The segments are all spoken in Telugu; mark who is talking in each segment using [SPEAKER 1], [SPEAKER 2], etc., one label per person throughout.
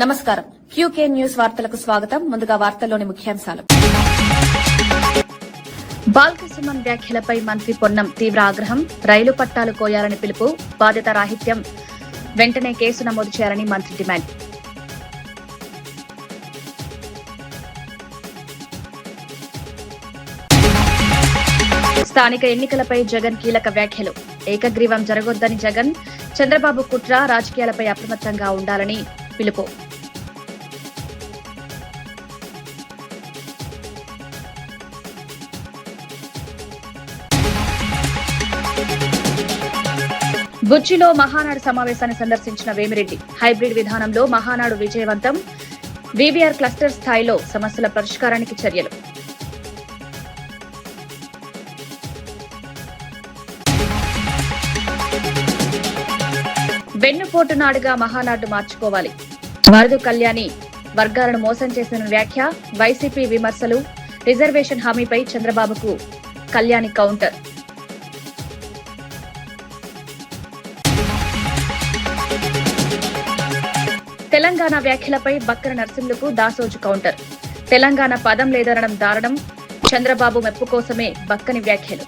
[SPEAKER 1] నమస్కారం. క్యూకే న్యూస్ వార్తలకు స్వాగతం. ముందుగా వార్తల్లోని ముఖ్యాంశాలు. బాల్కసుమన్ వ్యాఖ్యలపై మంత్రి పొన్నం తీవ్ర ఆగ్రహం. రైలు పట్టాలు కోయాలని పిలుపు. బాధ్యత రాహిత్యం. వెంటనే కేసు నమోదు చేయాలని మంత్రి డిమాండ్. స్థానిక ఎన్నికలపై జగన్ కీలక వ్యాఖ్యలు. ఏకగ్రీవం జరగొద్దని జగన్. చంద్రబాబు కుట్ర, రాజకీయాలపై అప్రమత్తంగా ఉండాలని పిలుపు. బుచ్చిలో మహానాడు సమావేశాన్ని సందర్శించిన వేమిరెడ్డి. హైబ్రిడ్ విధానంలో మహానాడు విజయవంతం. వీవీఆర్ క్లస్టర్ స్థాయిలో సమస్యల పరిష్కారానికి చర్యలు. వెన్నుపోటు నాడుగా మహానాడు మార్చుకోవాలి. వరదు కళ్యాణి వర్గాలను మోసం చేసిన వ్యాఖ్య. వైసీపీ విమర్శలు. రిజర్వేషన్ హామీపై చంద్రబాబుకు కళ్యాణి కౌంటర్. తెలంగాణ వ్యాఖ్యలపై బక్కన నర్సింహులకు దాసోజు కౌంటర్. తెలంగాణ పదం లేదనడం దారుణం. చంద్రబాబు మెప్పు కోసమే బక్కని వ్యాఖ్యలు.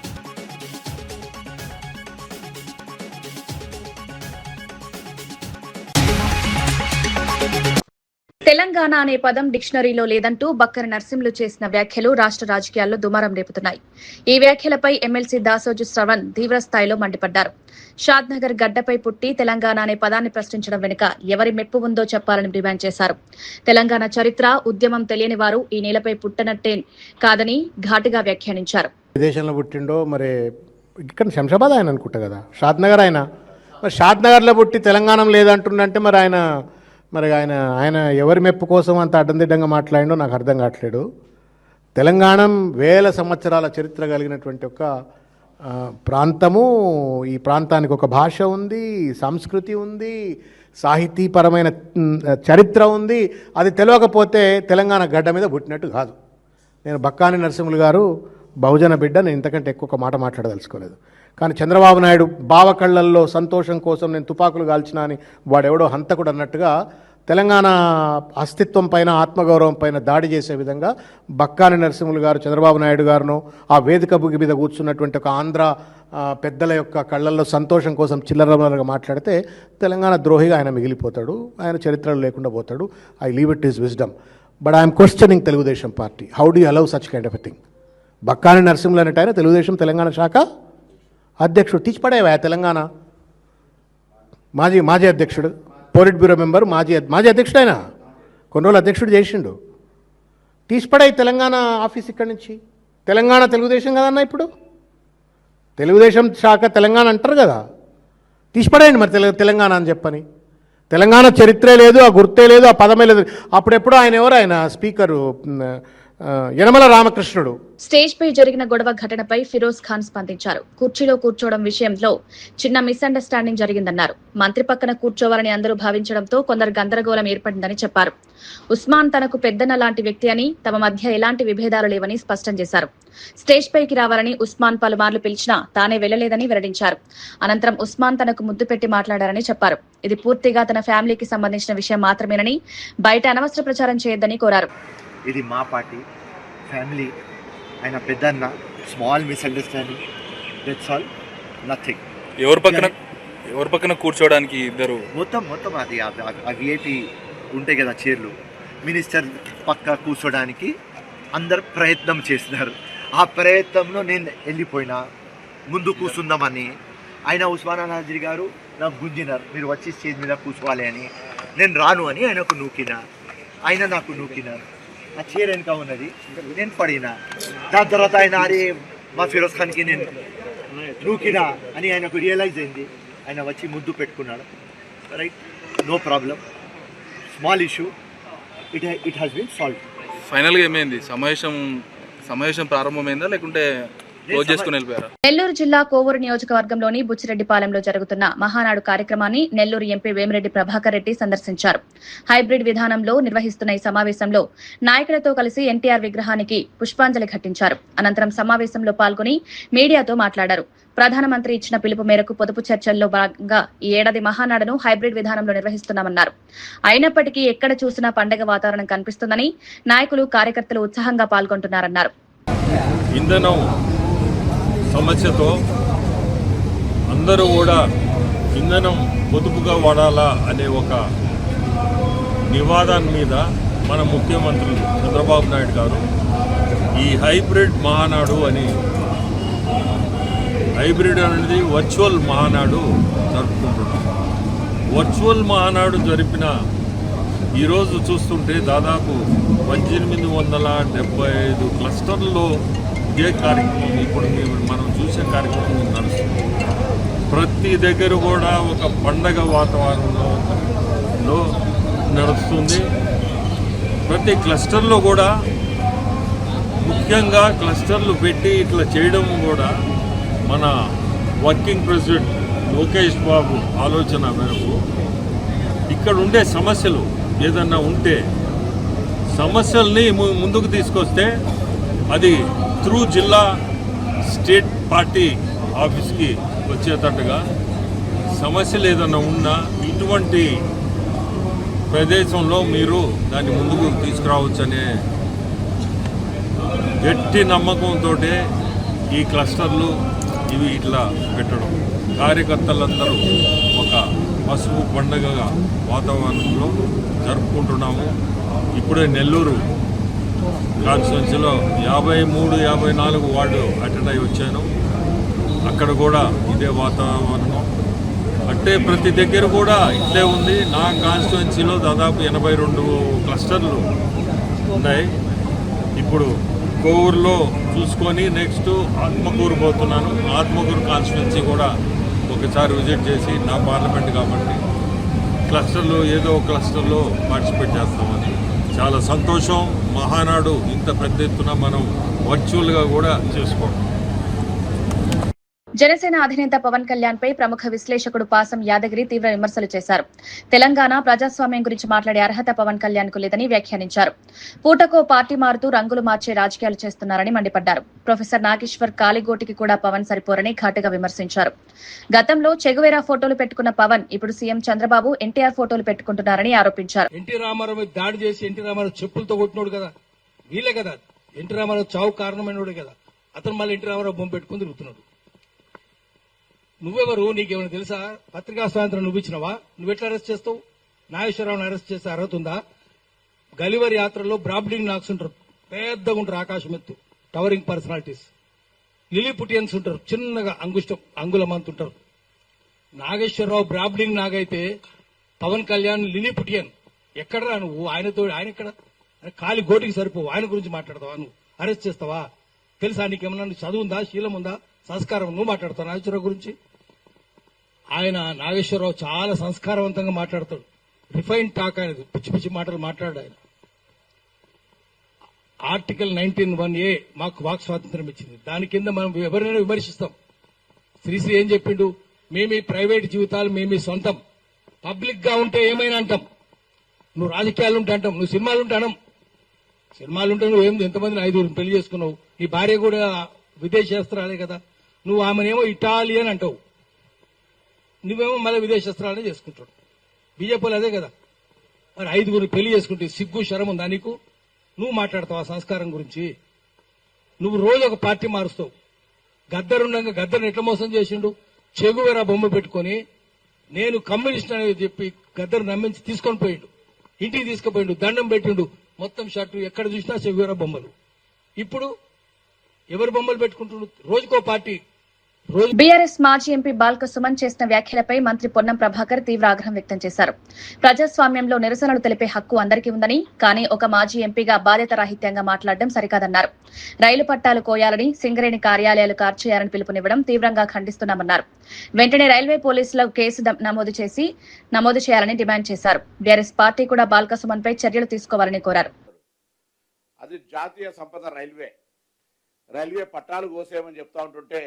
[SPEAKER 1] తెలంగాణ అనే పదం డిక్షనరీలో లేదంటూ బక్కన నర్సింహులు చేసిన వ్యాఖ్యలు రాష్ట్ర రాజకీయాల్లో దుమారం రేపుతున్నాయి. ఈ వ్యాఖ్యలపై ఎమ్మెల్సీ దాసోజు శ్రవణ్ తీవ్ర స్థాయిలో మండిపడ్డారు. షాద్నగర్ గడ్డపై పుట్టి తెలంగాణ అనే పదాన్ని ప్రశ్నించడం వెనుక ఎవరి మెప్పు ఉందో చెప్పాలని డిమాండ్ చేశారు. తెలంగాణ చరిత్ర, ఉద్యమం తెలియని వారు ఈ నేలపై పుట్టనట్టే కాదని ఘాటుగా వ్యాఖ్యానించారు.
[SPEAKER 2] విదేశంలో పుట్టిండో మరి ఇక్కడ శంషాబాద్ ఆయన అనుకుంటా కదా, షాద్నగర్ ఆయన. మరి షాద్నగర్లో పుట్టి తెలంగాణ లేదంటుండంటే మరి ఆయన ఎవరి మెప్పు కోసం అంత అడ్డందిడ్డంగా మాట్లాడిండో నాకు అర్థం కావట్లేదు. తెలంగాణ వేల సంవత్సరాల చరిత్ర కలిగినటువంటి ఒక ప్రాంతము. ఈ ప్రాంతానికి ఒక భాష ఉంది, సంస్కృతి ఉంది, సాహితీపరమైన చరిత్ర ఉంది. అది తెలియకపోతే తెలంగాణ గడ్డ మీద పుట్టినట్టు కాదు. నేను బక్కాని నరసింహులు గారు బహుజన బిడ్డ, నేను ఇంతకంటే ఎక్కువ మాట మాట్లాడదలుచుకోలేదు. కానీ చంద్రబాబు నాయుడు బావ కళ్ళల్లో సంతోషం కోసం నేను తుపాకులు కాల్చినా అని వాడెవడో హంతకుడు అన్నట్టుగా తెలంగాణ అస్తిత్వం పైన, ఆత్మగౌరవం పైన దాడి చేసే విధంగా బక్కాని నరసింహులు గారు చంద్రబాబు నాయుడు గారును ఆ వేదిక బుగి మీద కూర్చున్నటువంటి ఒక ఆంధ్ర పెద్దల యొక్క కళ్ళల్లో సంతోషం కోసం చిల్లరగా మాట్లాడితే తెలంగాణ ద్రోహిగా ఆయన మిగిలిపోతాడు, ఆయన చరిత్రలో లేకుండా పోతాడు. I leave it is wisdom. But I'm questioning Telugu Desam party. How do you allow such kind of a thing? Bakkani Narasimhulu అనేట ఆయన తెలుగుదేశం తెలంగాణ శాఖ అధ్యక్షుడు. తీసిపడేవా తెలంగాణ మాజీ అధ్యక్షుడు, పోలిట్ బ్యూరో మెంబర్, మాజీ అధ్యక్షుడు. ఆయన కొన్ని రోజులు అధ్యక్షుడు చేసిండు. తీసిపడాయి తెలంగాణ ఆఫీస్ ఇక్కడి నుంచి. తెలంగాణ తెలుగుదేశం కదన్నా, ఇప్పుడు తెలుగుదేశం శాఖ తెలంగాణ అంటారు కదా. తీసిపడేయండి మరి తెలంగాణ అని చెప్పని. తెలంగాణ చరిత్రే లేదు, ఆ గుర్తే లేదు, ఆ పదమే లేదు. అప్పుడెప్పుడు ఆయన స్పీకరు యనమల రామకృష్ణుడు.
[SPEAKER 1] స్టేజ్ పై జరిగిన గొడవ ఘటనపై ఫిరోజ్ ఖాన్ స్పందించారు. కుర్చీలో కూర్చోవడం విషయంలో చిన్న మిస్అండర్స్టాండింగ్ జరిగిందన్నారు. మంత్రి పక్కన కూర్చోవాలని అందరూ భావించడంతో కొందరు గందరగోళం ఏర్పడిందని చెప్పారు. ఉస్మాన్ తనకు పెద్దన్న లాంటి వ్యక్తి అని, తమ మధ్య ఎలాంటి విభేదాలు లేవని స్పష్టం చేశారు. స్టేజ్ పైకి రావాలని ఉస్మాన్ పలుమార్లు పిలిచినా తానే వెళ్లలేదని వెల్లడించారు. అనంతరం ఉస్మాన్ తనకు ముద్దు పెట్టి మాట్లాడారని చెప్పారు. ఇది పూర్తిగా తన ఫ్యామిలీకి సంబంధించిన విషయం మాత్రమేనని, బయట అనవసర ప్రచారం చేయొద్దని కోరారు.
[SPEAKER 3] ఇది మా పార్టీ, ఫ్యామిలీ, ఆయన పెద్దన్న, small misunderstanding, that's all, nothing.
[SPEAKER 4] ఎవరి పక్కన కూర్చోవడానికి ఇద్దరు
[SPEAKER 3] మొత్తం అది ఆ విఐపి ఉంటాయి కదా చైర్లు, మినిస్టర్ పక్క కూర్చోడానికి అందరు ప్రయత్నం చేస్తున్నారు. ఆ ప్రయత్నంలో నేను వెళ్ళిపోయినా ముందు కూర్చుందామని. ఆయన ఉస్మాన్ హాజీ గారు నాకు గుంజినారు, మీరు వచ్చి స్టేజ్ మీద కూర్చోవాలి అని. నేను రాను అని ఆయనకు నూకినా, ఆయన నాకు నూకినారు. ఆ చీర వెనుక ఉన్నది, నేను పడినా. దాని తర్వాత ఆయన అరే మా ఫిరోజ్ ఖాన్కి నేను నూకినా అని ఆయనకు రియలైజ్ అయింది. ఆయన వచ్చి ముద్దు పెట్టుకున్నాడు. Right, no problem, small issue, it has been solve.
[SPEAKER 4] ఫైనల్గా ఏమైంది? సమావేశం ప్రారంభమైందా లేకుంటే క్లోజ్ చేసుకుని వెళ్ళిపోయారా?
[SPEAKER 1] నెల్లూరు జిల్లా కోవూరు నియోజకవర్గంలోని బుచ్చిరెడ్డిపాలెంలో జరుగుతున్న మహానాడు కార్యక్రమాన్ని నెల్లూరు ఎంపీ వేమిరెడ్డి ప్రభాకర్ రెడ్డి సందర్శించారు. హైబ్రిడ్ విధానంలో నిర్వహిస్తున్న ఈ సమావేశంలో నాయకులతో కలిసి ఎన్టీఆర్ విగ్రహానికి పుష్పాంజలి ఘటించారు. అనంతరం సమావేశంలో పాల్గొని మీడియాతో మాట్లాడారు. ప్రధానమంత్రి ఇచ్చిన పిలుపు మేరకు పొదుపు చర్చల్లో భాగంగా ఈ ఏడాది మహానాడును హైబ్రిడ్ విధానంలో నిర్వహిస్తున్నామన్నారు. అయినప్పటికీ ఎక్కడ చూసినా పండగ వాతావరణం కనిపిస్తుందని, నాయకులు కార్యకర్తలు ఉత్సాహంగా పాల్గొంటున్నారన్నారు.
[SPEAKER 5] ఇంధనం సమస్యతో అందరూ కూడా ఇంధనం పొదుపుగా వాడాలా అనే ఒక నివాదం మీద మన ముఖ్యమంత్రులు చంద్రబాబు నాయుడు గారు ఈ హైబ్రిడ్ మహానాడు అని, హైబ్రిడ్ అనేది వర్చువల్ మహానాడు జరుపుకుంటున్నాం. వర్చువల్ మహానాడు జరిపిన ఈరోజు చూస్తుంటే దాదాపు 1875 క్లస్టర్లలో ఇదే కార్యక్రమం ఇప్పుడు మనం చూసే కార్యక్రమం నడుస్తుంది. ప్రతి దగ్గర కూడా ఒక పండగ వాతావరణంలో నడుస్తుంది. ప్రతి క్లస్టర్లో కూడా ముఖ్యంగా క్లస్టర్లు పెట్టి ఇట్లా చేయడం కూడా మన వర్కింగ్ ప్రెసిడెంట్ లోకేష్ బాబు ఆలోచన మేరకు ఇక్కడ ఉండే సమస్యలు ఏదన్నా ఉంటే సమస్యల్ని ముందుకు తీసుకొస్తే అది త్రూ జిల్లా స్టేట్ పార్టీ ఆఫీస్కి వచ్చేటట్టుగా సమస్యలు ఏదన్నా ఉన్నా ఇటువంటి ప్రదేశంలో మీరు దాన్ని ముందుకు తీసుకురావచ్చనే గట్టి నమ్మకంతో ఈ క్లస్టర్లు ఇవి ఇట్లా పెట్టడం, కార్యకర్తలందరూ ఒక పసుపు పండుగ వాతావరణంలో జరుపుకుంటున్నాము. ఇప్పుడే నెల్లూరు కాన్స్టిట్యున్సీలో 53-54 వార్డు అటెండ్ అయి వచ్చాను. అక్కడ కూడా ఇదే వాతావరణం అంటే ప్రతి దగ్గర కూడా ఇట్లే ఉంది. నా కాన్స్టిట్యున్సీలో దాదాపు 82 క్లస్టర్లు ఉన్నాయి. ఇప్పుడు కోవూరులో చూసుకొని నెక్స్ట్ ఆత్మకూరు పోతున్నాను. ఆత్మకూరు కాన్స్టిట్యున్సీ కూడా ఒకసారి విజిట్ చేసి, నా పార్లమెంట్ కాబట్టి క్లస్టర్లో ఏదో ఒక క్లస్టర్లో పార్టిసిపేట్ చేస్తామని చాలా సంతోషం. మహానాడు ఇంత పెద్ద ఎత్తున మనం వర్చువల్గా కూడా చేసుకోవడం.
[SPEAKER 1] జనసేన అధినేత పవన్ కళ్యాణ్ పై ప్రముఖ విశ్లేషకుడు పాసం యాదగిరి తీవ్ర విమర్శలు చేశారు. తెలంగాణ ప్రజాస్వామ్యం గురించి మాట్లాడే అర్హత పవన్ కళ్యాణ్ కు లేదని వ్యాఖ్యానించారు. పూటకో పార్టీ మారుతూ రంగులు మార్చే రాజకీయాలు చేస్తున్నారని మండిపడ్డారు. ప్రొఫెసర్ నాగేశ్వర్ కాలిగోటికి కూడా పవన్ సరిపోరని ఘాటుగా విమర్శించారు. గతంలో చెగువేరా ఫోటోలు పెట్టుకున్న పవన్ ఇప్పుడు సీఎం చంద్రబాబు, ఎన్టీఆర్ ఫోటోలు పెట్టుకుంటున్నారని ఆరోపించారు.
[SPEAKER 6] ఎన్టీ రామారావు మీద దాడి చేసి ఎన్టీ రామారావు చెప్పులతో కొట్టినోడు కదా, వీళ్ళే కదా ఎన్టీ రామారావు చావు కారణమైనోడే కదా. అతను మళ్ళీ ఎన్టీ రామారావు బొమ్మ పెట్టుకుని తిరుగుతున్నాడు. నువ్వెవరు? నీకేమైనా తెలుసా? పత్రికా స్వాతంత్రం నువ్వు ఇచ్చినవా? నువ్వెట్లా అరెస్ట్ చేస్తావు? నాగేశ్వరరావుని అరెస్ట్ చేసే అర్హత ఉందా? గలివర్ యాత్రలో బ్రాబ్లింగ్ నాక్స్ ఉంటారు, పెద్దగా ఉంటారు, ఆకాశం ఎత్తు, టవరింగ్ పర్సనాలిటీస్. లిలీపుటియన్స్ ఉంటారు, చిన్నగా అంగుళమంత ఉంటారు. నాగేశ్వరరావు బ్రాబ్లింగ్ నాగైతే పవన్ కళ్యాణ్ లిలీపుటియన్. ఎక్కడరా నువ్వు? ఆయన ఎక్కడ? కాలి గోటికి సరిపోవు. ఆయన గురించి మాట్లాడతావా? నువ్వు అరెస్ట్ చేస్తావా? తెలుసా నీకేమన్నా చదువు ఉందా, శీలం ఉందా, సంస్కారం? నువ్వు మాట్లాడతావు నాగేశ్వరరావు గురించి? ఆయన నాగేశ్వరరావు చాలా సంస్కారవంతంగా మాట్లాడతాడు. రిఫైన్ టాక్ ఆయనది, పిచ్చి పిచ్చి మాటలు మాట్లాడాడు ఆయన. ఆర్టికల్ 19(1)A మాకు వాక్ స్వాతంత్రం ఇచ్చింది. దాని కింద మనం ఎవరైనా విమర్శిస్తాం. శ్రీశ్రీ ఏం చెప్పిండు? మేమీ ప్రైవేట్ జీవితాలు మేమీ సొంతం. పబ్లిక్ గా ఉంటే ఏమైనా అంటాం. నువ్వు రాజకీయాలు ఉంటే అంటాం, నువ్వు సినిమాలుంటే అనం. సినిమాలుంటే నువ్వేం ఎంతమందిని 5 పెళ్లి చేసుకున్నావు. నీ భార్య కూడా విదేశేస్త్రాలే కదా. నువ్వు ఆమెనేమో ఇటాలియన్ అంటావు, నువ్వేమో మళ్ళీ విదేశేస్త్రాలనే చేసుకుంటాడు. బీజేపీలు అదే కదా. మరి 5 పెళ్లి చేసుకుంటే సిగ్గు శరం ఉందా నీకు? నువ్వు మాట్లాడతావు ఆ సంస్కారం గురించి? నువ్వు రోజు ఒక పార్టీ మారుస్తావు. గద్దరుండగా గద్దర్ని ఎట్లా మోసం చేసిండు? చెగువేరా బొమ్మ పెట్టుకుని నేను కమ్యూనిస్ట్ అనేది చెప్పి గద్దరు నమ్మించి తీసుకొని పోయిండు, ఇంటికి తీసుకుపోయిండు, దండం పెట్టిండు, మొత్తం షర్టు ఎక్కడ చూసినా చెగువేరా బొమ్మలు. ఇప్పుడు ఎవరు బొమ్మలు పెట్టుకుంటున్నారు? రోజుకో పార్టీ.
[SPEAKER 1] బీఆర్ఎస్ మాజీ ఎంపీ బాల్క సుమన్ చేసిన వ్యాఖ్యలపై మంత్రి పొన్నం ప్రభాకర్ తీవ్ర ఆగ్రహం వ్యక్తం చేశారు. ప్రజాస్వామ్యంలో నిరసనలు తెలిపే హక్కు అందరికీ ఉందని, కానీ ఒక మాజీ ఎంపీగా బాధ్యత రాహిత్యంగా మాట్లాడడం సరికాదన్నారు. రైలు పట్టాలు కోయాలని, సింగరేణి కార్యాలయాలు కార్చేయాలని పిలుపునివ్వడం తీవ్రంగా ఖండిస్తున్నామన్నారు. వెంటనే రైల్వే పోలీసులు కేసు నమోదు చేయాలని డిమాండ్ చేశారు. బీఆర్ఎస్ పార్టీ కూడా బాల్క సుమన్ పై చర్యలు తీసుకోవాలని కోరారు.
[SPEAKER 7] అది జాతీయ సంపద రైల్వే. రైల్వే పట్టాలు కోసేయమని చెప్తా ఉంటుంటే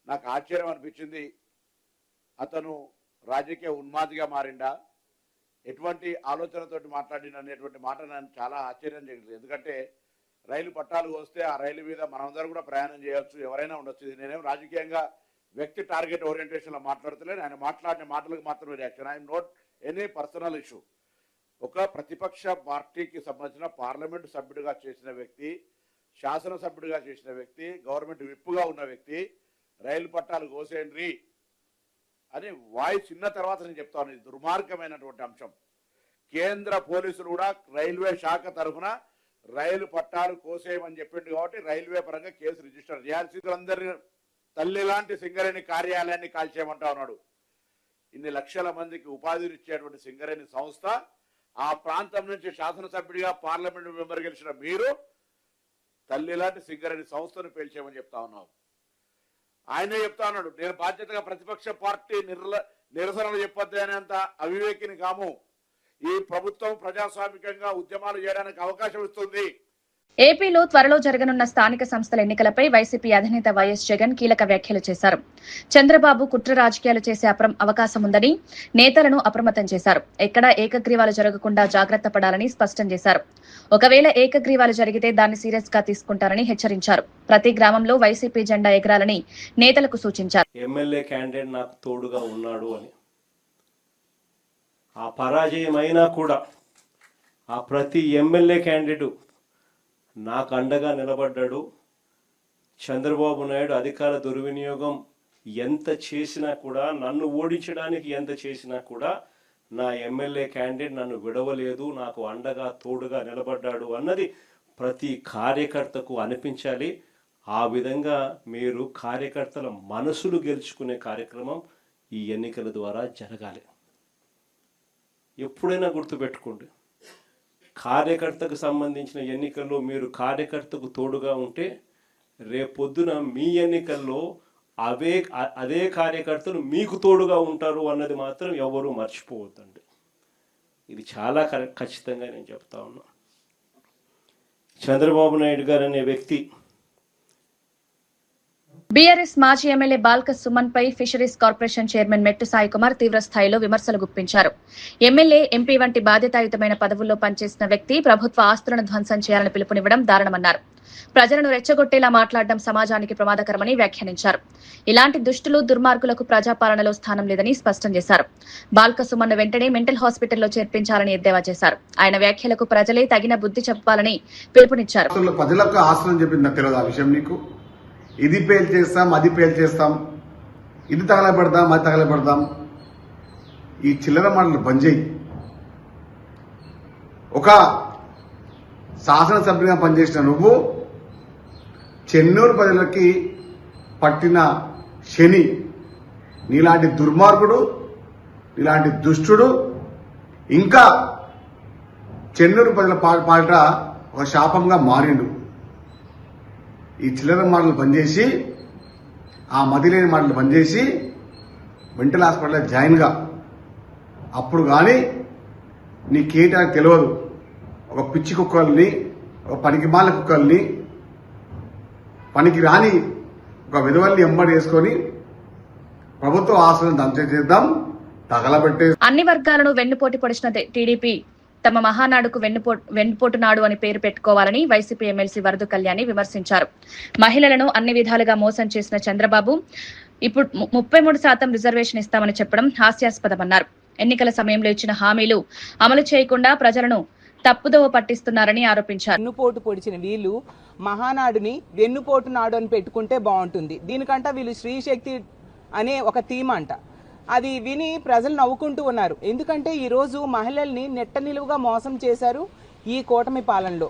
[SPEAKER 7] నాకు ఆశ్చర్యం అనిపించింది. అతను రాజకీయ ఉన్మాదిగా మారిండా, ఎటువంటి ఆలోచనతోటి మాట్లాడిన అనేటువంటి మాట నన్ను చాలా ఆశ్చర్యం చేసింది. ఎందుకంటే రైలు పట్టాలు కోస్తే ఆ రైలు మీద మనందరం కూడా ప్రయాణం చేయొచ్చు, ఎవరైనా ఉండొచ్చు. ఇది నేనేం రాజకీయంగా వ్యక్తి టార్గెట్ ఓరియంటేషన్లో మాట్లాడుతలేను. ఆయన మాట్లాడిన మాటలకు మాత్రమే reaction. I'm not any personal issue. ఒక ప్రతిపక్ష పార్టీకి సంబంధించిన పార్లమెంటు సభ్యుడిగా చేసిన వ్యక్తి, శాసనసభ్యుడిగా చేసిన వ్యక్తి, గవర్నమెంట్ విప్పుగా ఉన్న వ్యక్తి రైలు పట్టాలు కోసేయండి అని వాయిస్ చిన్న తర్వాత నేను చెప్తాను. ఇది దుర్మార్గమైనటువంటి అంశం. కేంద్ర పోలీసులు కూడా రైల్వే శాఖ తరఫున రైలు పట్టాలు కోసేయమని చెప్పిండు కాబట్టి రైల్వే పరంగా కేసు రిజిస్టర్ చేయాల్సింది. అందరినీ తల్లి లాంటి సింగరేణి కార్యాలయాన్ని కాల్చేయమంటా ఉన్నాడు. ఇన్ని లక్షల మందికి ఉపాధినిచ్చేటువంటి సింగరేణి సంస్థ, ఆ ప్రాంతం నుంచి శాసనసభ్యుడిగా పార్లమెంటు మెంబర్ గెలిచిన మీరు తల్లి లాంటి సింగరేణి సంస్థను పేల్చేయమని చెప్తా ఉన్నావు. ఆయనే చెప్తా ఉన్నాడు, నేను బాధ్యతగా ప్రతిపక్ష పార్టీ నిరసనలు చెప్పొద్దు అనేంత అవివేకిని కాము. ఈ ప్రభుత్వం ప్రజాస్వామికంగా ఉద్యమాలు చేయడానికి అవకాశం ఇస్తుంది.
[SPEAKER 1] ఏపీలో త్వరలో జరగనున్న స్థానిక సంస్థల ఎన్నికలపై వైసీపీ అధినేత వైఎస్ జగన్ కీలక వ్యాఖ్యలు చేశారు. చంద్రబాబు కుట్ర రాజకీయాలు చేసే అవకాశం ఉందని నేతలను అప్రమత్తం చేశారు. ఎక్కడా ఏకగ్రీవాలు జరగకుండా జాగ్రత్త పడాలని స్పష్టం చేశారు. ఒకవేళ ఏకగ్రీవాలు జరిగితే దాన్ని సీరియస్ గా తీసుకుంటారని హెచ్చరించారు. ప్రతి గ్రామంలో వైసీపీ జెండా ఎగరాలని నేతలకు సూచించారు.
[SPEAKER 8] ఎమ్మెల్యే క్యాండిడేట్ నాకు తోడుగా ఉన్నాడు అని, ఆ పరాజయమైనా కూడా ఆ ప్రతి ఎమ్మెల్యే క్యాండిడేట్ నాకు అండగా నిలబడ్డాడు. చంద్రబాబు నాయుడు అధికార దుర్వినియోగం ఎంత చేసినా కూడా, నన్ను ఓడించడానికి ఎంత చేసినా కూడా నా ఎమ్మెల్యే క్యాండిడేట్ నన్ను విడవలేదు, నాకు అండగా తోడుగా నిలబడ్డాడు అన్నది ప్రతి కార్యకర్తకు అనిపించాలి. ఆ విధంగా మీరు కార్యకర్తల మనసులు గెలుచుకునే కార్యక్రమం ఈ ఎన్నికల ద్వారా జరగాలి. ఎప్పుడైనా గుర్తుపెట్టుకోండి, కార్యకర్తకు సంబంధించిన ఎన్నికల్లో మీరు కార్యకర్తకు తోడుగా ఉంటే రేపొద్దున మీ ఎన్నికల్లో అదే కార్యకర్తలు మీకు తోడుగా ఉంటారు అన్నది మాత్రం ఎవరు మర్చిపోవద్దండి. ఇది చాలా ఖచ్చితంగా నేను చెప్తా ఉన్నా. చంద్రబాబు నాయుడు గారు అనే వ్యక్తి
[SPEAKER 1] బీఆర్ఎస్ మాజీ ఎమ్మెల్యే బాల్క సుమన్ పై ఫిషరీస్ కార్పొరేషన్ చైర్మన్ మెట్టు సాయి కుమార్ తీవ్ర స్థాయిలో విమర్శలు గుప్పించారు. ఎమ్మెల్యే, ఎంపీ వంటి బాధ్యతాయుతమైన పదవుల్లో పనిచేసిన వ్యక్తి ప్రభుత్వ ఆస్తులను ధ్వంసం చేయాలని పిలుపునివ్వడం దారుణమన్నారు. ప్రజలను రెచ్చగొట్టేలా మాట్లాడడం సమాజానికి ప్రమాదకరమని వ్యాఖ్యానించారు. ఇలాంటి దుష్టులు, దుర్మార్గులకు ప్రజాపాలనలో స్థానం లేదని స్పష్టం చేశారు. బాల్క సుమన్ వెంటనే మెంటల్ హాస్పిటల్లో చేర్పించాలని ఎద్దేవా చేశారు. ఆయన వ్యాఖ్యలకు ప్రజలే తగిన బుద్ధి చెప్పాలని పిలుపునిచ్చారు.
[SPEAKER 9] ప్రజలకు ఆస్తులని చెప్పింది నాకు తెలియదు. ఆ విషయం నీకు ఇది పేల్ చేస్తాం, అది పేల్ చేస్తాం, ఇది తగలబెడదాం, అది తగలబెడదాం. ఈ చిల్లర మాటలు బంద్ చేయి. ఒక శాసనసభ్యుడిగా పనిచేసిన నువ్వు చెన్నూరు ప్రజలకి పట్టిన శని, నీలాంటి దుర్మార్గుడు, నీలాంటి దుష్టుడు ఇంకా చెన్నూరు ప్రజల పాట ఒక శాపంగా మారిండు. ఈ చిల్లర మాటలు బంద్ చేసి, ఆ మదిలేని మాటలు బంద్ చేసి మెంటల్ హాస్పిటల్లో జాయిన్గా. అప్పుడు కానీ నీకేంటి నాకు తెలియదు. ఒక పిచ్చి కుక్కల్ని, ఒక పనికిమాల కుక్కల్ని, పనికి రాని ఒక విధవల్ని ఎంబడి వేసుకొని ప్రభుత్వ ఆస్తులను ధ్వంసం చేద్దాం, తగలబెట్టే.
[SPEAKER 1] అన్ని వర్గాలను వెన్నుపోటు పొడిచిన టీడీపీ తమ మహానాడుకు వెన్నుపోటు నాడు అని పేరు పెట్టుకోవాలని వైసీపీ ఎమ్మెల్సీ వరదు కళ్యాణి విమర్శించారు. మహిళలను అన్ని విధాలుగా మోసం చేసిన చంద్రబాబు ఇప్పుడు 33% రిజర్వేషన్ ఇస్తామని చెప్పడం హాస్యాస్పదమన్నారు. ఎన్నికల సమయంలో ఇచ్చిన హామీలు అమలు చేయకుండా ప్రజలను తప్పుదోవ పట్టిస్తున్నారని ఆరోపించారు.
[SPEAKER 10] వెన్నుపోటు పొడిచిన వీళ్ళు మహానాడుని వెన్నుపోటు నాడు అని పెట్టుకుంటే బాగుంటుంది. దీనికంట వీళ్ళు శ్రీశక్తి అనే ఒక థీమ్ అంట. అది విని ప్రజలు నవ్వుకుంటూ ఉన్నారు. ఎందుకంటే ఈ రోజు మహిళల్ని నెట్ట నిలువుగా మోసం చేశారు ఈ కూటమి పాలనలో.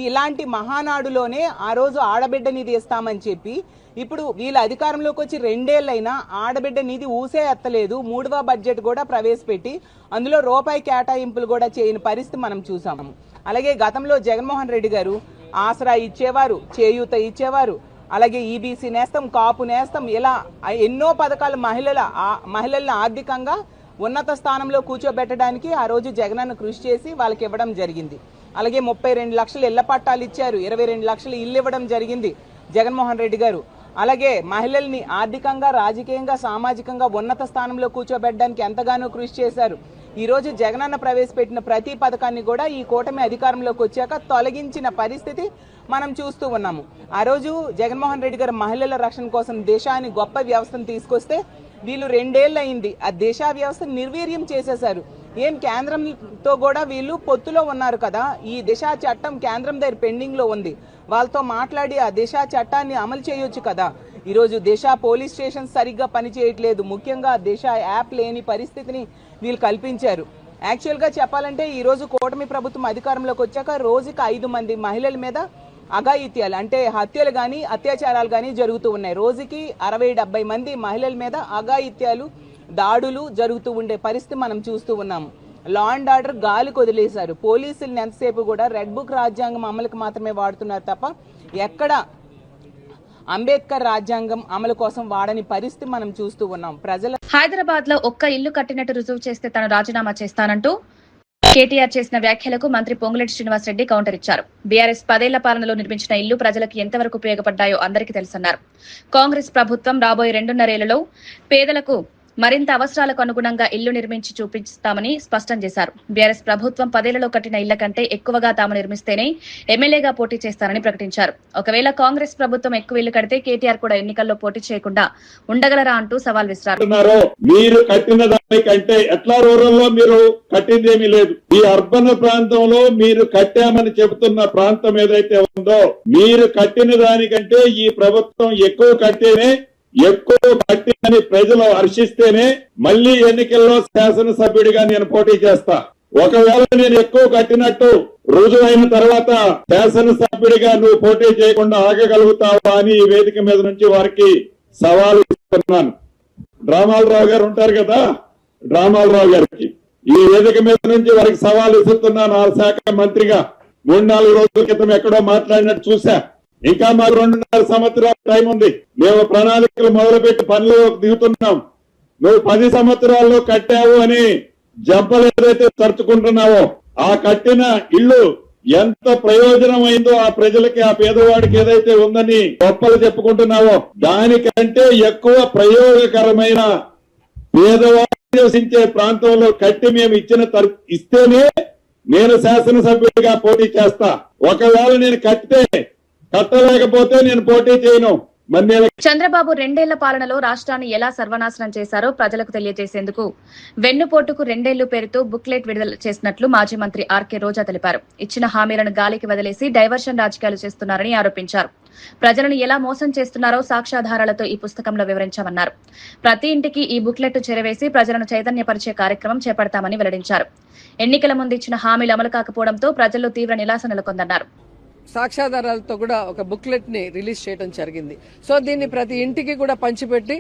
[SPEAKER 10] ఇలాంటి మహానాడులోనే ఆ రోజు ఆడబిడ్డ నిధి ఇస్తామని చెప్పి ఇప్పుడు వీళ్ళ అధికారంలోకి వచ్చి 2 ఏళ్లైనా ఆడబిడ్డ నిధి ఊసే ఎత్తలేదు. 3వ బడ్జెట్ కూడా ప్రవేశపెట్టి అందులో రూపాయి కేటాయింపులు కూడా చేయని పరిస్థితి మనం చూసాము. అలాగే గతంలో జగన్మోహన్ రెడ్డి గారు ఆసరా ఇచ్చేవారు, చేయూత ఇచ్చేవారు, అలాగే ఈబీసీ నేస్తం, కాపు నేస్తం, ఇలా ఎన్నో పథకాలు మహిళలను ఆర్థికంగా ఉన్నత స్థానంలో కూర్చోబెట్టడానికి ఆ రోజు జగనన్న కృషి చేసి వాళ్ళకి ఇవ్వడం జరిగింది. అలాగే 32 లక్షల ఇళ్ల పట్టాలు ఇచ్చారు, 22 లక్షల ఇల్లు ఇవ్వడం జరిగింది. జగన్మోహన్ రెడ్డి గారు. అలాగే మహిళల్ని ఆర్థికంగా, రాజకీయంగా, సామాజికంగా ఉన్నత స్థానంలో కూర్చోబెట్టడానికి ఎంతగానో కృషి చేశారు. ఈ రోజు జగనన్న ప్రవేశపెట్టిన ప్రతి పథకాన్ని కూడా ఈ కూటమి అధికారంలోకి వచ్చాక తొలగించిన పరిస్థితి మనం చూస్తూ ఉన్నాము. ఆ రోజు జగన్మోహన్ రెడ్డి గారు మహిళల రక్షణ కోసం దిశ అని గొప్ప వ్యవస్థను తీసుకొస్తే వీళ్ళు 2 ఏళ్ళు అయింది ఆ దిశ వ్యవస్థను నిర్వీర్యం చేసేశారు. ఏం కేంద్రంతో కూడా వీళ్ళు పొత్తులో ఉన్నారు కదా, ఈ దిశ చట్టం కేంద్రం దగ్గర పెండింగ్ లో ఉంది, వాళ్ళతో మాట్లాడి ఆ దిశ చట్టాన్ని అమలు చేయొచ్చు కదా. ఈరోజు దిశ పోలీస్ స్టేషన్ సరిగ్గా పనిచేయట్లేదు, ముఖ్యంగా దిశ యాప్ లేని పరిస్థితిని వీళ్ళు కల్పించారు. యాక్చువల్గా చెప్పాలంటే ఈరోజు కూటమి ప్రభుత్వం అధికారంలోకి వచ్చాక రోజుకి 5 మంది మహిళల మీద అఘాయిత్యాలు అంటే హత్యలు కానీ అత్యాచారాలు కానీ జరుగుతూ ఉన్నాయి. రోజుకి 60-70 మంది మహిళల మీద అఘాయిత్యాలు, దాడులు జరుగుతూ ఉండే పరిస్థితి మనం చూస్తూ ఉన్నాము. లా అండ్ ఆర్డర్ గాలికి వదిలేశారు. పోలీసులను ఎంతసేపు కూడా రెడ్ బుక్ రాజ్యాంగం అమలుకి మాత్రమే వాడుతున్నారు తప్ప ఎక్కడ అంబేద్కర్ రాజ్యాంగం అమలు కోసం వాడని పరిస్థితి మనం చూస్తూ ఉన్నాం.
[SPEAKER 1] హైదరాబాద్ లో ఒక్క ఇల్లు కట్టినట్టు రుజువు చేస్తే తాను రాజీనామా చేస్తానంటూ కేటీఆర్ చేసిన వ్యాఖ్యలకు మంత్రి పొంగులేటి శ్రీనివాసరెడ్డి కౌంటర్ ఇచ్చారు. బీఆర్ఎస్ 10 ఏళ్ల పాలనలో నిర్మించిన ఇల్లు ప్రజలకు ఎంతవరకు ఉపయోగపడ్డాయో అందరికీ తెలుసన్నారు. కాంగ్రెస్ ప్రభుత్వం రాబోయే 2.5 ఏళ్లలో పేదలకు మరింత అవసరాలకు అనుగుణంగా ఇల్లు నిర్మించి చూపిస్తామని స్పష్టం చేశారు. బీఆర్ఎస్ ప్రభుత్వం 10 ఏళ్లలో కట్టిన ఇళ్ల కంటే ఎక్కువగా తాము నిర్మిస్తేనే ఎమ్మెల్యేగా పోటీ చేస్తారని ప్రకటించారు. ఒకవేళ కాంగ్రెస్ ప్రభుత్వం ఎక్కువ ఇల్లు కడితే కేటీఆర్ కూడా ఎన్నికల్లో పోటీ చేయకుండా ఉండగలరా అంటూ సవాల్ విసిరారు.
[SPEAKER 5] మీరు కట్టిన దానికంటే ఎట్లా రూరల్ లో మీరు కట్టింది ఏమీ లేదు. ఈ అర్బన్ ప్రాంతంలో మీరు కట్టామని చెబుతున్న ప్రాంతం ఏదైతే ఉందో మీరు కట్టిన దానికంటే ఈ ప్రభుత్వం ఎక్కువ కట్టేనే, ఎక్కువ కట్టినని ప్రజలు హర్షిస్తేనే మళ్లీ ఎన్నికల్లో శాసనసభ్యుడిగా నేను పోటీ చేస్తా. ఒకవేళ నేను ఎక్కువ కట్టినట్టు రుజువైన తర్వాత శాసనసభ్యుడిగా నువ్వు పోటీ చేయకుండా ఆగగలుగుతావా అని ఈ వేదిక మీద నుంచి వారికి సవాలు ఇస్తున్నాను. డ్రామాలరావు గారు ఉంటారు కదా, డ్రామాలరావు గారికి ఈ వేదిక మీద నుంచి వారికి సవాలు ఇస్తున్నాను. ఆ శాఖ మంత్రిగా 3-4 రోజుల క్రితం ఎక్కడో మాట్లాడినట్టు చూసా. ఇంకా మాకు 2.5 సంవత్సరాల టైం ఉంది. మేము ప్రణాళికలు మొదలుపెట్టి పనులు దిగుతున్నాం. నువ్వు 10 సంవత్సరాల్లో కట్టావు అని జంపలు ఏదైతే తరుచుకుంటున్నావో ఆ కట్టిన ఇల్లు ఎంత ప్రయోజనమైందో ఆ ప్రజలకి, ఆ పేదవాడికి ఏదైతే ఉందని గొప్పలు చెప్పుకుంటున్నావో దానికంటే ఎక్కువ ప్రయోజకరమైన పేదవాడు నివసించే ప్రాంతంలో కట్టి మేము ఇస్తేనే నేను శాసనసభ్యుడిగా పోటీ చేస్తా. ఒకవేళ నేను కట్టలేకపోతే నేను పోటీ చేయను.
[SPEAKER 1] చంద్రబాబు 2 ఏళ్ల పాలనలో రాష్ట్రాన్ని ఎలా సర్వనాశనం చేశారో ప్రజలకు తెలియజేసేందుకు వెన్నుపోటుకు 2 ఏళ్లు పేరుతో బుక్లెట్ విడుదల చేసినట్లు మాజీ మంత్రి ఆర్కే రోజా తెలిపారు. ఇచ్చిన హామీలను గాలికి వదిలేసి డైవర్షన్ రాజకీయాలు చేస్తున్నారని ఆరోపించారు. ప్రజలను ఎలా మోసం చేస్తున్నారో సాక్ష్యాధారాలతో ఈ పుస్తకంలో వివరించామన్నారు. ప్రతి ఇంటికి ఈ బుక్లెట్ చేరవేసి ప్రజలను చైతన్యపరిచే కార్యక్రమం చేపడతామని వెల్లడించారు. ఎన్నికల ముందు ఇచ్చిన హామీలు అమలు కాకపోవడంతో ప్రజల్లో తీవ్ర నిరాశ నెలకొందన్నారు.
[SPEAKER 11] సాక్ష్యాధారాలతో కూడా ఒక బుక్లెట్ ని రిలీజ్ చేయడం జరిగింది. సో దీన్ని ప్రతి ఇంటికి కూడా పంచిపెట్టి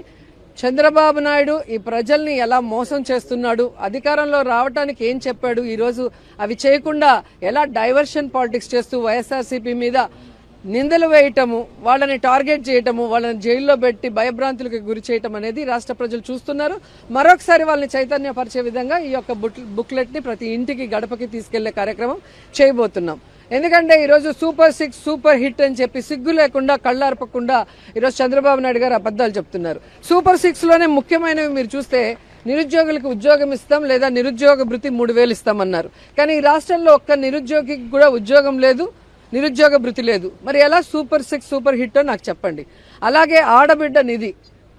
[SPEAKER 11] చంద్రబాబు నాయుడు ఈ ప్రజల్ని ఎలా మోసం చేస్తున్నాడు, అధికారంలో రావడానికి ఏం చెప్పాడు, ఈ రోజు అవి చేయకుండా ఎలా డైవర్షన్ పాలిటిక్స్ చేస్తూ వైఎస్ఆర్సీపీ మీద నిందలు వేయటము, వాళ్ళని టార్గెట్ చేయటము, వాళ్ళని జైల్లో పెట్టి భయభ్రాంతులకు గురి చేయటం అనేది రాష్ట్ర ప్రజలు చూస్తున్నారు. మరొకసారి వాళ్ళని చైతన్యపరిచే విధంగా ఈ యొక్క బుక్లెట్ ని ప్రతి ఇంటికి గడపకి తీసుకెళ్లే కార్యక్రమం చేయబోతున్నాం. ఎందుకంటే ఈరోజు సూపర్ 6 సూపర్ హిట్ అని చెప్పి సిగ్గు లేకుండా కళ్ళార్పకుండా ఈరోజు చంద్రబాబు నాయుడు గారు అబద్దాలు చెప్తున్నారు. సూపర్ 6 లోనే ముఖ్యమైనవి మీరు చూస్తే నిరుద్యోగులకు ఉద్యోగం ఇస్తాం లేదా నిరుద్యోగ భృతి 3000 ఇస్తామన్నారు. కానీ ఈ రాష్ట్రంలో ఒక్క నిరుద్యోగికి కూడా ఉద్యోగం లేదు, నిరుద్యోగ భృతి లేదు. మరి ఎలా సూపర్ 6 సూపర్ హిట్ నాకు చెప్పండి. అలాగే ఆడబిడ్డ నిధి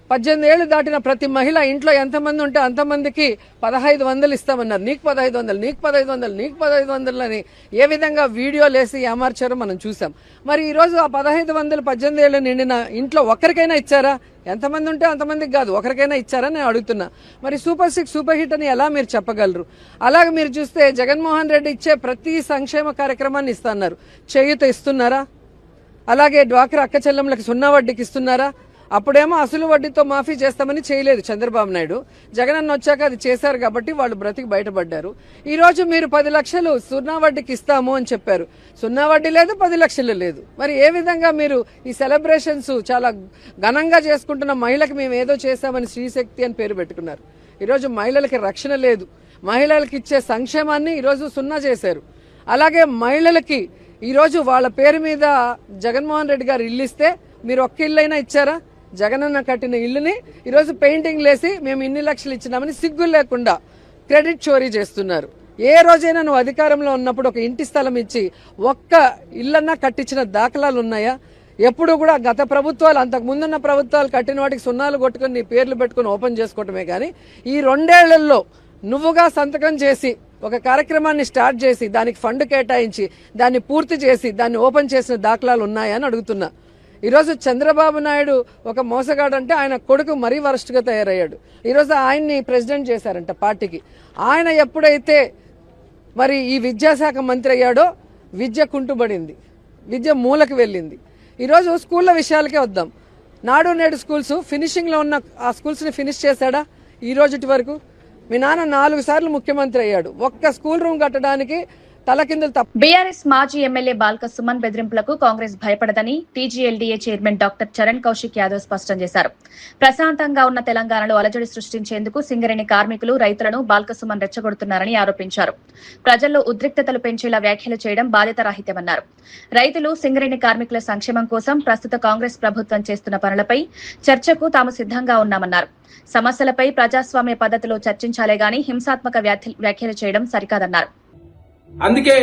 [SPEAKER 11] 18 ఏళ్లు దాటిన ప్రతి మహిళ ఇంట్లో ఎంతమంది ఉంటే అంతమందికి 1500 ఇస్తామన్నారు. నీకు 1500, నీకు 1500, నీకు 1500 అని ఏ విధంగా వీడియోలు వేసి ఏమార్చారో మనం చూసాం. మరి ఈ రోజు ఆ 1500 18 ఏళ్లు నిండిన ఇంట్లో ఒకరికైనా ఇచ్చారా? ఎంతమంది ఉంటే అంతమందికి కాదు, ఒకరికైనా ఇచ్చారా నేను అడుగుతున్నా. మరి సూపర్ 6 సూపర్ హిట్ అని ఎలా మీరు చెప్పగలరు? అలాగే మీరు చూస్తే జగన్మోహన్ రెడ్డి ఇచ్చే ప్రతి సంక్షేమ కార్యక్రమాన్ని ఇస్తున్నారు. చేయూత ఇస్తున్నారా? అలాగే డ్వాక్రా అక్క చెల్లెమ్మలకు 0 వడ్డీకి ఇస్తున్నారా? అప్పుడేమో అసలు వడ్డీతో మాఫీ చేస్తామని చేయలేదు చంద్రబాబు నాయుడు. జగనన్న వచ్చాక అది చేశారు కాబట్టి వాళ్ళు బ్రతికి బయటపడ్డారు. ఈ రోజు మీరు 10 లక్షలు 0 వడ్డీకి ఇస్తాము అని చెప్పారు. 0 వడ్డీ లేదు, 10 లక్షలు లేదు. మరి ఏ విధంగా మీరు ఈ సెలబ్రేషన్స్ చాలా ఘనంగా చేసుకుంటున్న మహిళకి మేము ఏదో చేశామని శ్రీశక్తి అని పేరు పెట్టుకున్నారు. ఈరోజు మహిళలకి రక్షణ లేదు. మహిళలకు ఇచ్చే సంక్షేమాన్ని ఈరోజు 0 చేశారు. అలాగే మహిళలకి ఈరోజు వాళ్ళ పేరు మీద జగన్మోహన్ రెడ్డి గారు ఇల్లు ఇస్తే మీరు ఒక్క ఇల్లైనా ఇచ్చారా? జగనన్న కట్టిన ఇల్లుని ఈరోజు పెయింటింగ్ లేసి మేము ఇన్ని లక్షలు ఇచ్చినామని సిగ్గు లేకుండా క్రెడిట్ చోరీ చేస్తున్నారు. ఏ రోజైనా నువ్వు అధికారంలో ఉన్నప్పుడు ఒక ఇంటి స్థలం ఇచ్చి ఒక్క ఇల్లన్నా కట్టించిన దాఖలాలు ఉన్నాయా? ఎప్పుడు కూడా గత ప్రభుత్వాలు, అంతకు ముందున్న ప్రభుత్వాలు కట్టిన వాటికి సున్నాలు కొట్టుకుని నీ పేర్లు పెట్టుకుని ఓపెన్ చేసుకోవటమే కానీ ఈ 2 ఏళ్లలో నువ్వుగా సంతకం చేసి ఒక కార్యక్రమాన్ని స్టార్ట్ చేసి దానికి ఫండ్ కేటాయించి దాన్ని పూర్తి చేసి దాన్ని ఓపెన్ చేసిన దాఖలాలు ఉన్నాయా అని అడుగుతున్నా. ఈరోజు చంద్రబాబు నాయుడు ఒక మోసగాడంటే ఆయన కొడుకు మరీ వరస్ట్గా తయారయ్యాడు. ఈరోజు ఆయన్ని ప్రెసిడెంట్ చేశారంట పార్టీకి. ఆయన ఎప్పుడైతే మరి ఈ విద్యాశాఖ మంత్రి అయ్యాడో విద్య కుంటుబడింది, విద్య మూలకు వెళ్ళింది. ఈరోజు స్కూళ్ళ విషయాలకే వద్దాం. నాడు నేడు స్కూల్స్ ఫినిషింగ్లో ఉన్న ఆ స్కూల్స్ని ఫినిష్ చేశాడా ఈ రోజుటి వరకు? మీ నాన్న 4 సార్లు ముఖ్యమంత్రి అయ్యాడు, ఒక్క స్కూల్ రూమ్ కట్టడానికి తలకిందులు తప్ప.
[SPEAKER 1] బీఆర్ఎస్ మాజీ ఎమ్మెల్యే బాల్క సుమన్ బెదిరింపులకు కాంగ్రెస్ భయపడదని టీజీఎల్డీఏ చైర్మన్ డాక్టర్ చరణ్ కౌశిక్ యాదవ్ స్పష్టం చేశారు. ప్రశాంతంగా ఉన్న తెలంగాణలో అలజడి సృష్టించేందుకు సింగరేణి కార్మికులు, రైతులను బాల్క సుమన్ రెచ్చగొడుతున్నారని ఆరోపించారు. ప్రజల్లో ఉద్రిక్తతలు పెంచేలా వ్యాఖ్యలు చేయడం బాధ్యతారాహిత్యమన్నారు. రైతులు, సింగరేణి కార్మికుల సంక్షేమం కోసం ప్రస్తుత కాంగ్రెస్ ప్రభుత్వం చేస్తున్న పనులపై చర్చకు తాము సిద్ధంగా ఉన్నామన్నారు. సమస్యలపై ప్రజాస్వామ్య పద్ధతిలో చర్చించాలే గాని హింసాత్మక వ్యాఖ్యలు చేయడం సరికాదన్నారు.
[SPEAKER 6] అందుకే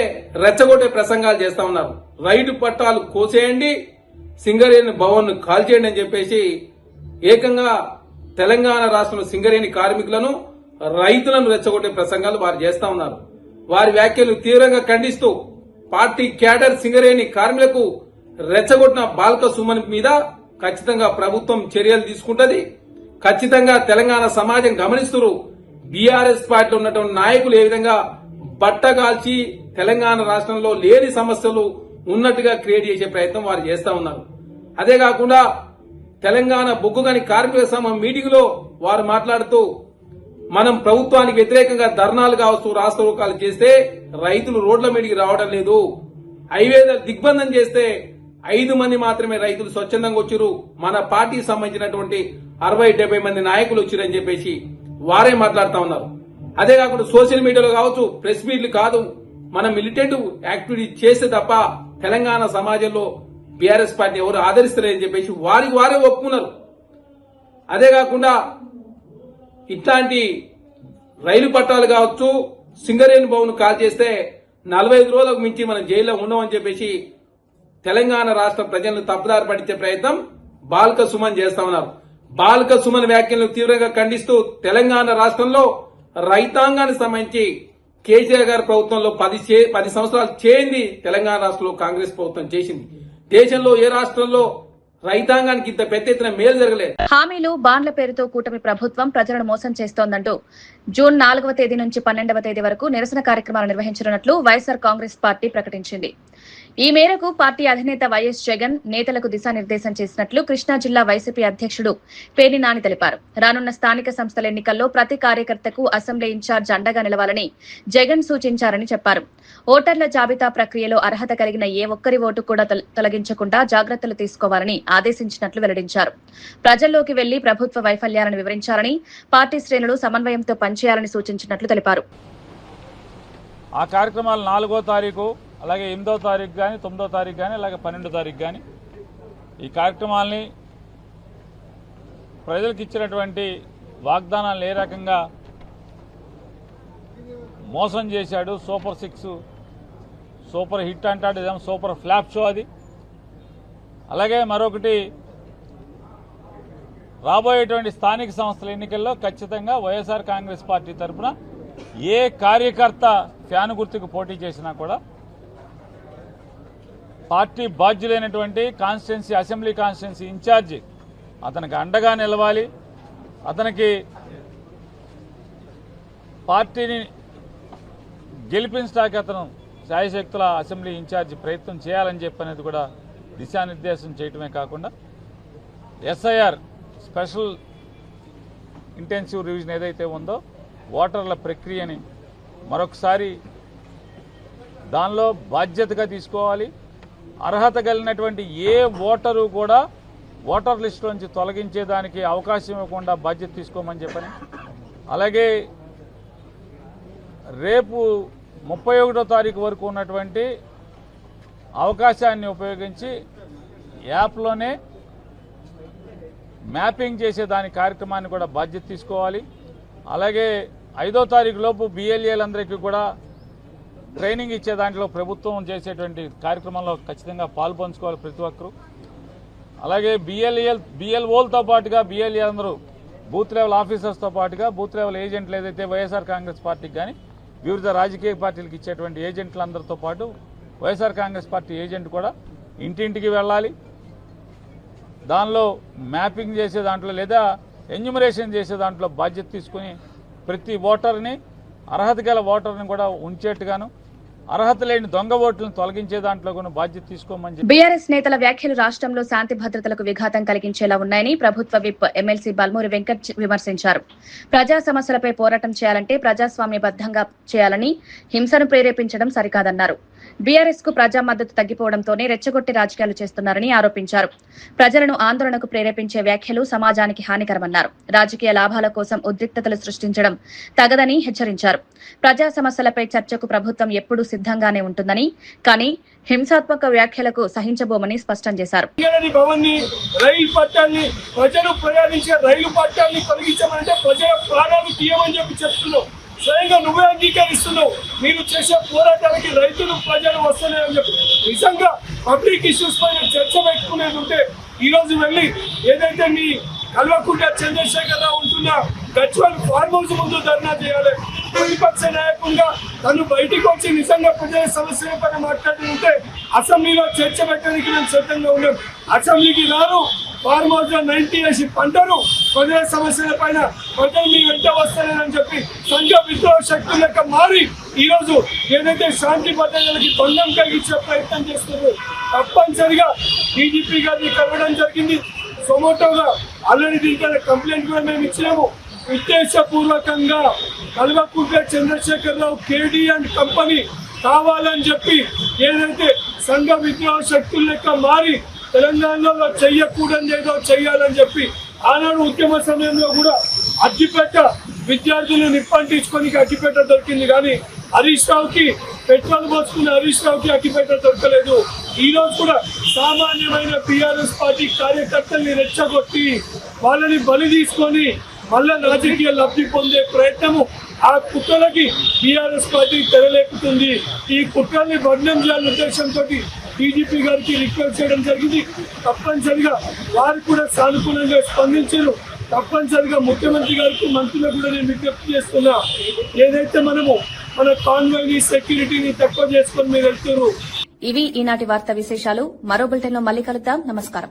[SPEAKER 6] రెచ్చగొట్టే ప్రసంగాలు చేస్తా ఉన్నారు. రైతు పట్టాలు కోసేయండి, సింగరేణి భవన్ కాల్చేయండి అని చెప్పేసి ఏకంగా తెలంగాణ రాష్ట్రంలో సింగరేణి కార్మికులను, రైతులను రెచ్చగొట్టే ప్రసంగాలు వారు చేస్తా ఉన్నారు. వారి వ్యాఖ్యలు తీవ్రంగా ఖండిస్తూ పార్టీ క్యాడర్ సింగరేణి కార్మికులకు రెచ్చగొట్టిన బాల్క సుమన్ మీద ఖచ్చితంగా ప్రభుత్వం చర్యలు తీసుకుంటది. ఖచ్చితంగా తెలంగాణ సమాజం గమనిస్తున్నారు. బీఆర్ఎస్ పార్టీలో ఉన్నటువంటి నాయకులు ఏ విధంగా బట్టగాల్చి తెలంగాణ రాష్ట్రంలో లేని సమస్యలు ఉన్నట్టుగా క్రియేట్ చేసే ప్రయత్నం వారు చేస్తా ఉన్నారు. అదే కాకుండా తెలంగాణ బొగ్గుగని కార్మిక సంఘం మీటింగ్ లో వారు మాట్లాడుతూ మనం ప్రభుత్వానికి వ్యతిరేకంగా ధర్నాలు కావచ్చు, రాస్తారోకాలు చేస్తే రైతులు రోడ్ల మీదకి రావడం లేదు, హైవేల దిగ్బంధం చేస్తే 5 మంది మాత్రమే రైతులు స్వచ్ఛందంగా వచ్చారు, మన పార్టీకి సంబంధించినటువంటి 60-70 మంది నాయకులు వచ్చారని చెప్పేసి వారే మాట్లాడుతా ఉన్నారు. అదే కాకుండా సోషల్ మీడియాలో కావచ్చు, ప్రెస్ మీట్లు కాదు, మనం మిలిటెంట్ యాక్టివిటీ చేస్తే తప్ప తెలంగాణ సమాజంలో బీఆర్ఎస్ పార్టీ ఎవరు ఆదరిస్తారని చెప్పేసి వారికి వారే ఒప్పుకున్నారు. అదే కాకుండా ఇట్లాంటి రైలు పట్టాలు కావచ్చు, సింగరేణి భవన్ కాల్ చేస్తే 45 రోజులకు మించి మనం జైల్లో ఉండమని చెప్పేసి తెలంగాణ రాష్ట్ర ప్రజలను తప్పుదారి పట్టించే ప్రయత్నం బాల్క సుమన్ చేస్తా ఉన్నారు. బాల్క సుమన్ వ్యాఖ్యలను తీవ్రంగా ఖండిస్తూ తెలంగాణ రాష్ట్రంలో రైతాంగానికి సంబంధించి కేసీఆర్ గారి ప్రభుత్వంలో 10 సంవత్సరాలు చేయింది తెలంగాణ రాష్ట్రంలో కాంగ్రెస్ ప్రభుత్వం చేసింది. దేశంలో ఏ రాష్ట్రంలో రైతాంగానికి ఇంత పెద్ద ఎత్తున మేలు జరగలేదు.
[SPEAKER 1] హామీలు, బాండ్ల పేరుతో కూటమి ప్రభుత్వం ప్రజలను మోసం చేస్తోందంటూ జూన్ 4వ తేదీ నుంచి 12వ తేదీ వరకు నిరసన కార్యక్రమాలు నిర్వహించనున్నట్లు వైఎస్సార్ కాంగ్రెస్ పార్టీ ప్రకటించింది. ఈ మేరకు పార్టీ అధినేత వైఎస్ జగన్ నేతలకు దిశానిర్దేశం చేసినట్లు కృష్ణా జిల్లా వైసీపీ అధ్యక్షుడు పేర్ని నాని తెలిపారు. రానున్న స్థానిక సంస్థల ఎన్నికల్లో ప్రతి కార్యకర్తకు అసెంబ్లీ ఇన్ఛార్జ్ అండగా నిలవాలని జగన్ సూచించారని చెప్పారు. ఓటర్ల జాబితా ప్రక్రియలో అర్హత కలిగిన ఏ ఒక్కరి ఓటు కూడా తొలగించకుండా జాగ్రత్తలు తీసుకోవాలని ఆదేశించినట్లు వెల్లడించారు. ప్రజల్లోకి వెళ్లి ప్రభుత్వ వైఫల్యాలను వివరించాలని, పార్టీ శ్రేణులు సమన్వయంతో పనిచేయాలని సూచించినట్లు తెలిపారు.
[SPEAKER 12] ఆ కార్యక్రమాలు 4వ తారీఖు, అలాగే 8వ తారీఖు కానీ, 9వ తారీఖు కానీ, అలాగే 12వ తారీఖు కానీ ఈ కార్యక్రమాలని ప్రజలకు ఇచ్చినటువంటి వాగ్దానాలు ఏ రకంగా మోసం చేశాడు. సూపర్ 6 సూపర్ హిట్ అంటాడు, ఇదేమో సూపర్ ఫ్లాప్ షో అది. అలాగే మరొకటి, రాబోయేటువంటి స్థానిక సంస్థల ఎన్నికల్లో ఖచ్చితంగా వైఎస్ఆర్ కాంగ్రెస్ పార్టీ తరఫున ఏ కార్యకర్త ఫ్యాన్ గుర్తుకు పోటీ చేసినా కూడా పార్టీ బాధ్యులైనటువంటి కాన్స్టిట్యున్సీ, అసెంబ్లీ కాన్స్టిట్యున్సీ ఇన్ఛార్జి అతనికి అండగా నిలవాలి, అతనికి పార్టీని గెలిపించడానికి అతను శాయశక్తుల అసెంబ్లీ ఇన్ఛార్జి ప్రయత్నం చేయాలని చెప్పనేది కూడా దిశానిర్దేశం చేయటమే కాకుండా ఎస్ఐఆర్ స్పెషల్ ఇంటెన్సివ్ రివిజన్ ఏదైతే ఉందో ఓటర్ల ప్రక్రియని మరొకసారి దానిలో బాధ్యతగా తీసుకోవాలి. అర్హత కలిగినటువంటి ఏ ఓటరు కూడా ఓటర్ లిస్టు నుంచి తొలగించేదానికి అవకాశం ఇవ్వకుండా బాధ్యత తీసుకోమని చెప్పని, అలాగే రేపు 31వ తారీఖు వరకు ఉన్నటువంటి అవకాశాన్ని ఉపయోగించి యాప్లోనే మ్యాపింగ్ చేసే దాని కార్యక్రమాన్ని కూడా బాధ్యత తీసుకోవాలి. అలాగే 5వ తారీఖు లోపు బిఎల్ఏలందరికీ కూడా ట్రైనింగ్ ఇచ్చే దాంట్లో ప్రభుత్వం చేసేటువంటి కార్యక్రమంలో ఖచ్చితంగా పాల్పంచుకోవాలి ప్రతి ఒక్కరూ. అలాగే బిఎల్ఓలతో పాటుగా బిఎల్ఏ అందరూ బూత్ లెవెల్ ఆఫీసర్స్తో పాటుగా బూత్ లెవెల్ ఏజెంట్లు ఏదైతే వైఎస్ఆర్ కాంగ్రెస్ పార్టీకి కానీ వివిధ రాజకీయ పార్టీలకు ఇచ్చేటువంటి ఏజెంట్లందరితో పాటు వైఎస్ఆర్ కాంగ్రెస్ పార్టీ ఏజెంట్ కూడా ఇంటింటికి వెళ్ళాలి. దానిలో మ్యాపింగ్ చేసే దాంట్లో లేదా ఎన్యూమరేషన్ చేసే దాంట్లో బాధ్యత తీసుకుని ప్రతి ఓటర్ని అర్హత గల ఓటర్ని కూడా ఉంచేట్టుగాను అర్హత లేని దొంగ ఓట్లను తొలగించే దాంట్లో కూడా బాధ్యత తీసుకోమని
[SPEAKER 1] బీఆర్ఎస్ నేతల వ్యాఖ్యలు రాష్ట్రంలో శాంతి భద్రతలకు విఘాతం కలిగించేలా ఉన్నాయని ప్రభుత్వ విప్ ఎమ్మెల్సీ బల్మూరి వెంకట్ విమర్శించారు. ప్రజా సమస్యలపై పోరాటం చేయాలంటే ప్రజాస్వామ్యబద్దంగా చేయాలని హింసను ప్రేరేపించడం సరికాదన్నారు. బీఆర్ఎస్ కు ప్రజా మద్దతు తగ్గిపోవడంతోనే రెచ్చగొట్టి రాజకీయాలు చేస్తున్నారని ఆరోపించారు. ప్రజలను ఆందోళనకు ప్రేరేపించే వ్యాఖ్యలు సమాజానికి హానికరమన్నారు. రాజకీయ లాభాల కోసం ఉద్రిక్తతలు సృష్టించడం తగదని హెచ్చరించారు. ప్రజా సమస్యలపై చర్చకు ప్రభుత్వం ఎప్పుడూ సిద్ధంగానే ఉంటుందని, కానీ హింసాత్మక వ్యాఖ్యలకు సహించబోమని స్పష్టం చేశారు.
[SPEAKER 6] రైలు పట్టాన్ని ప్రజలు ప్రయాణించే రైలు పట్టాన్ని తొలగించమంటే ప్రజల ప్రాణాలు తీయమని చెప్పి చెప్తున్నావు. స్వయంగా నువ్వే అంగీకరిస్తున్నావు. మీరు చేసే పోరాటానికి రైతులు ప్రజలు వస్తున్నాయని చెప్పి నిజంగా పబ్లిక్ ఇష్యూస్ పైన చర్చ పెట్టుకునేది ఉంటే ఈ రోజు వెళ్ళి ఏదైతే మీ కల్వకుంట్ల చంద్రశేఖరరావు ఉంటున్న గజ్వేల్ ఫార్మ్ హౌస్ ముందు ధర్నా చేయాలి. ప్రతిపక్ష నాయకులుగా తను బయటికి వచ్చి నిజంగా ప్రజల సమస్యల పైన మాట్లాడి ఉంటే అసెంబ్లీలో చర్చ పెట్టడానికి మేము సిద్ధంగా ఉన్నాం. అసెంబ్లీకి రారు, ఫార్మ్ హౌస్ లో 90 వేసి పంటరు, ప్రజల సమస్యల పైన ప్రజలు మీ వెంట వస్తారని చెప్పి సంఘ విద్రోహ శక్తుల లెక్క మారి ఈ రోజు ఏదైతే శాంతి భద్రతలకి భంగం కలిగించే ప్రయత్నం చేస్తున్నారు. తప్పనిసరిగా డీజీపీ గారిని కలవడం జరిగింది. సొమోటోగా ఆల్రెడీ దీనిపైన కంప్లైంట్ కూడా మేము ఇచ్చినాము. ఉద్దేశపూర్వకంగా కల్వకుంట్ల చంద్రశేఖరరావు కేడీ అండ్ కంపెనీ కావాలని చెప్పి ఏదైతే సంఘ విద్రోహ శక్తుల లెక్క మారి తెలంగాణలో చెయ్యకూడదు ఏదో చెయ్యాలని చెప్పి ఆనాడు ఉద్యమ సమయంలో కూడా అగ్గిపేట విద్యార్థులను నిప్పంటించుకొని అగ్గిపేట దొరికింది. కానీ హరీష్ రావుకి పెట్రోల్ పోసుకున్న హరీష్ రావుకి అగ్గిపేట దొరకలేదు. ఈ రోజు కూడా సామాన్యమైన టీఆర్ఎస్ పార్టీ కార్యకర్తల్ని రెచ్చగొట్టి వాళ్ళని బలి తీసుకొని మళ్ళా రాజకీయ లబ్ధి పొందే ప్రయత్నము ఆ కుట్రలకి టీఆర్ఎస్ పార్టీ తెరలేపుతుంది. ఈ కుట్రల్ని భగ్నం చేయాలనే ఉద్దేశంతో డీజీపీ గారికి రిక్వెస్ట్ చేయడం జరిగింది. తప్పనిసరిగా వారు కూడా సానుకూలంగా స్పందించారు. తప్పనిసరిగా ముఖ్యమంత్రి గారికి మంత్రులకు కూడా నేను విజ్ఞప్తి చేస్తున్నా, ఏదైతే మనము మన కాన్వాయ్ని సెక్యూరిటీని తక్కువ చేసుకొని మీరు వెళ్తున్నారు.
[SPEAKER 1] ఇవి ఈనాటి వార్తా విశేషాలు. మరో బులెటిన్లో మళ్ళీ కలుద్దాం. నమస్కారం.